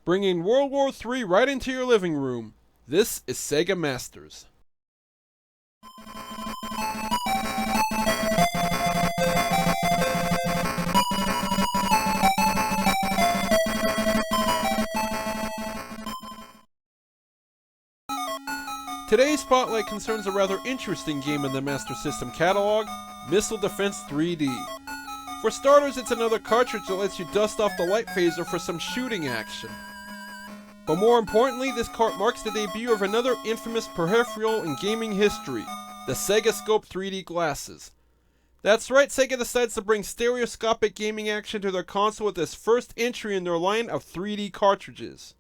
bringing World War III right into your living room. This is Sega Masters. Today's spotlight concerns a rather interesting game in the Master System catalog, Missile Defense 3D. For starters, it's another cartridge that lets you dust off the light phaser for some shooting action. But more importantly, this cart marks the debut of another infamous peripheral in gaming history, the SegaScope 3D glasses. That's right, Sega decides to bring stereoscopic gaming action to their console with this first entry in their line of 3D cartridges.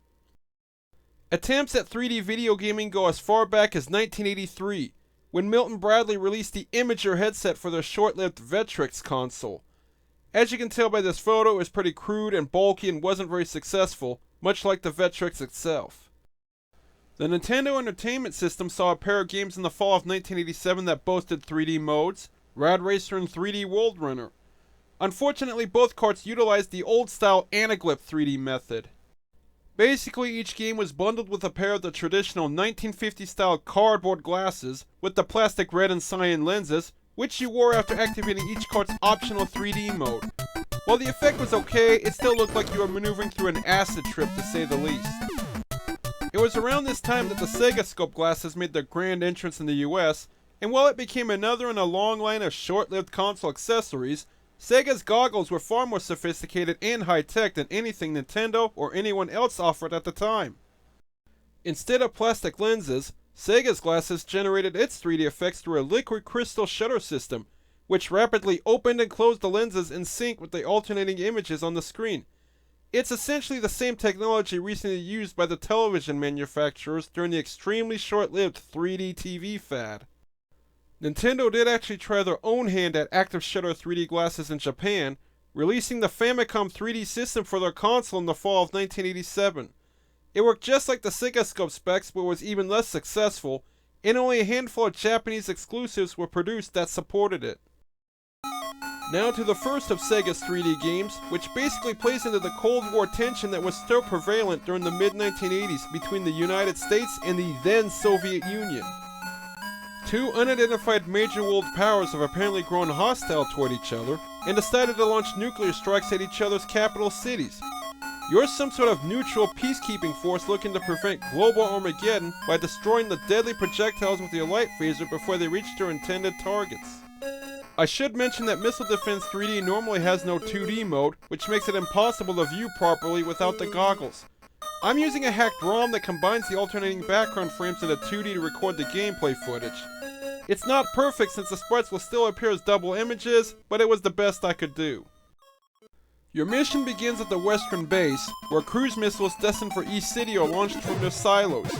Attempts at 3D video gaming go as far back as 1983, when Milton Bradley released the Imager headset for their short-lived Vectrex console. As you can tell by this photo, it was pretty crude and bulky and wasn't very successful, much like the Vectrex itself. The Nintendo Entertainment System saw a pair of games in the fall of 1987 that boasted 3D modes, Rad Racer and 3D World Runner. Unfortunately, both carts utilized the old-style anaglyph 3D method. Basically, each game was bundled with a pair of the traditional 1950s-style cardboard glasses with the plastic red and cyan lenses, which you wore after activating each cart's optional 3D mode. While the effect was okay, it still looked like you were maneuvering through an acid trip, to say the least. It was around this time that the SegaScope glasses made their grand entrance in the US, and while it became another in a long line of short-lived console accessories, Sega's goggles were far more sophisticated and high-tech than anything Nintendo or anyone else offered at the time. Instead of plastic lenses, Sega's glasses generated its 3D effects through a liquid crystal shutter system, which rapidly opened and closed the lenses in sync with the alternating images on the screen. It's essentially the same technology recently used by the television manufacturers during the extremely short-lived 3D TV fad. Nintendo did actually try their own hand at active shutter 3D glasses in Japan, releasing the Famicom 3D system for their console in the fall of 1987. It worked just like the SegaScope specs, but was even less successful, and only a handful of Japanese exclusives were produced that supported it. Now to the first of Sega's 3D games, which basically plays into the Cold War tension that was still prevalent during the mid-1980s between the United States and the then Soviet Union. Two unidentified major world powers have apparently grown hostile toward each other and decided to launch nuclear strikes at each other's capital cities. You're some sort of neutral peacekeeping force looking to prevent global Armageddon by destroying the deadly projectiles with your light phaser before they reach their intended targets. I should mention that Missile Defense 3D normally has no 2D mode, which makes it impossible to view properly without the goggles. I'm using a hacked ROM that combines the alternating background frames into 2D to record the gameplay footage. It's not perfect since the sprites will still appear as double images, but it was the best I could do. Your mission begins at the western base, where cruise missiles destined for East City are launched from their silos.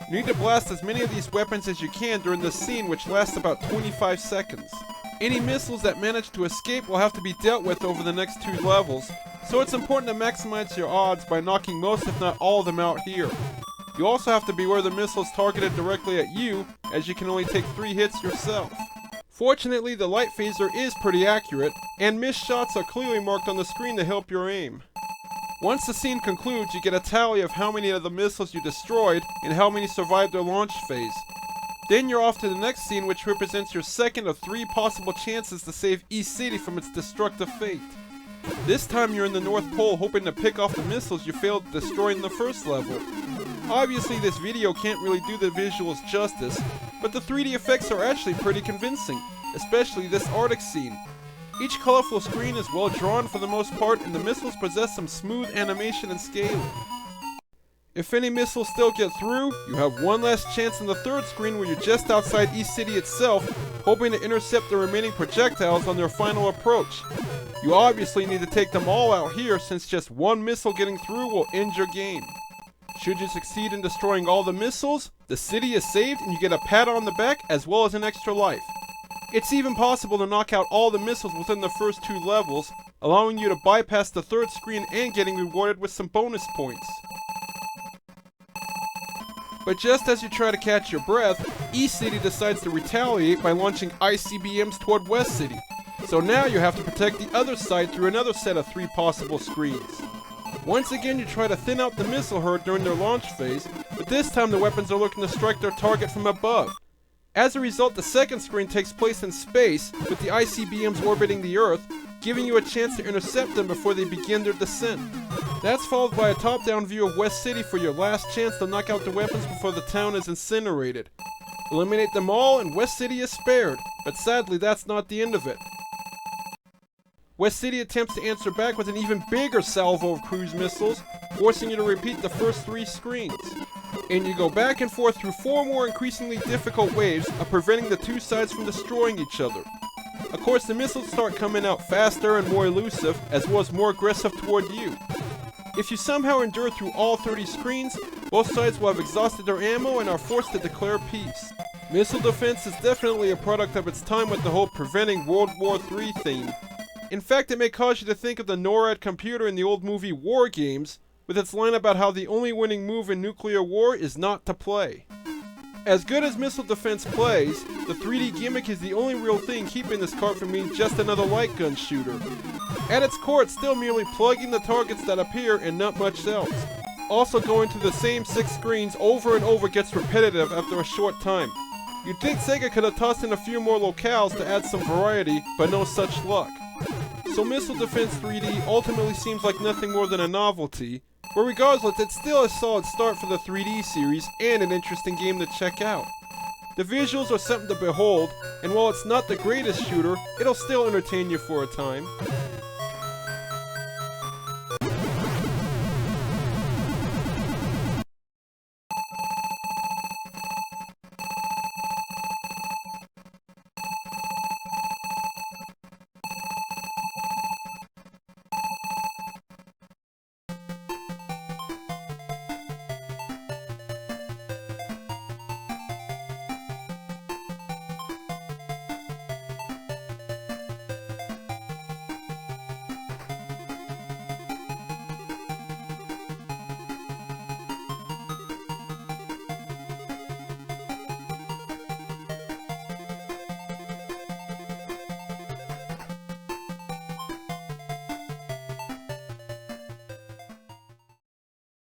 You need to blast as many of these weapons as you can during this scene, which lasts about 25 seconds. Any missiles that manage to escape will have to be dealt with over the next 2 levels, so it's important to maximize your odds by knocking most if not all of them out here. You also have to beware of the missiles targeted directly at you, as you can only take 3 hits yourself. Fortunately, the light phaser is pretty accurate, and missed shots are clearly marked on the screen to help your aim. Once the scene concludes, you get a tally of how many of the missiles you destroyed and how many survived their launch phase. Then you're off to the next scene, which represents your second of 3 possible chances to save East City from its destructive fate. This time you're in the North Pole hoping to pick off the missiles you failed to destroy in the first level. Obviously this video can't really do the visuals justice, but the 3D effects are actually pretty convincing, especially this Arctic scene. Each colorful screen is well drawn for the most part, and the missiles possess some smooth animation and scaling. If any missiles still get through, you have one last chance in the third screen where you're just outside East City itself, hoping to intercept the remaining projectiles on their final approach. You obviously need to take them all out here, since just one missile getting through will end your game. Should you succeed in destroying all the missiles, the city is saved and you get a pat on the back as well as an extra life. It's even possible to knock out all the missiles within the first 2 levels, allowing you to bypass the third screen and getting rewarded with some bonus points. But just as you try to catch your breath, East City decides to retaliate by launching ICBMs toward West City. So now you have to protect the other side through another set of 3 possible screens. Once again, you try to thin out the missile herd during their launch phase, but this time the weapons are looking to strike their target from above. As a result, the second screen takes place in space, with the ICBMs orbiting the Earth, giving you a chance to intercept them before they begin their descent. That's followed by a top-down view of West City for your last chance to knock out the weapons before the town is incinerated. Eliminate them all and West City is spared, but sadly that's not the end of it. West City attempts to answer back with an even bigger salvo of cruise missiles, forcing you to repeat the first 3 screens. And you go back and forth through 4 more increasingly difficult waves of preventing the 2 sides from destroying each other. Of course, the missiles start coming out faster and more elusive, as well as more aggressive toward you. If you somehow endure through all 30 screens, both sides will have exhausted their ammo and are forced to declare peace. Missile defense is definitely a product of its time with the whole preventing World War III theme. In fact, it may cause you to think of the NORAD computer in the old movie War Games, with its line about how the only winning move in nuclear war is not to play. As good as missile defense plays, the 3D gimmick is the only real thing keeping this cart from being just another light gun shooter. At its core, it's still merely plugging the targets that appear and not much else. Also, going to the same 6 screens over and over gets repetitive after a short time. You'd think Sega could have tossed in a few more locales to add some variety, but no such luck. So Missile Defense 3D ultimately seems like nothing more than a novelty, but regardless, it's still a solid start for the 3D series and an interesting game to check out. The visuals are something to behold, and while it's not the greatest shooter, it'll still entertain you for a time.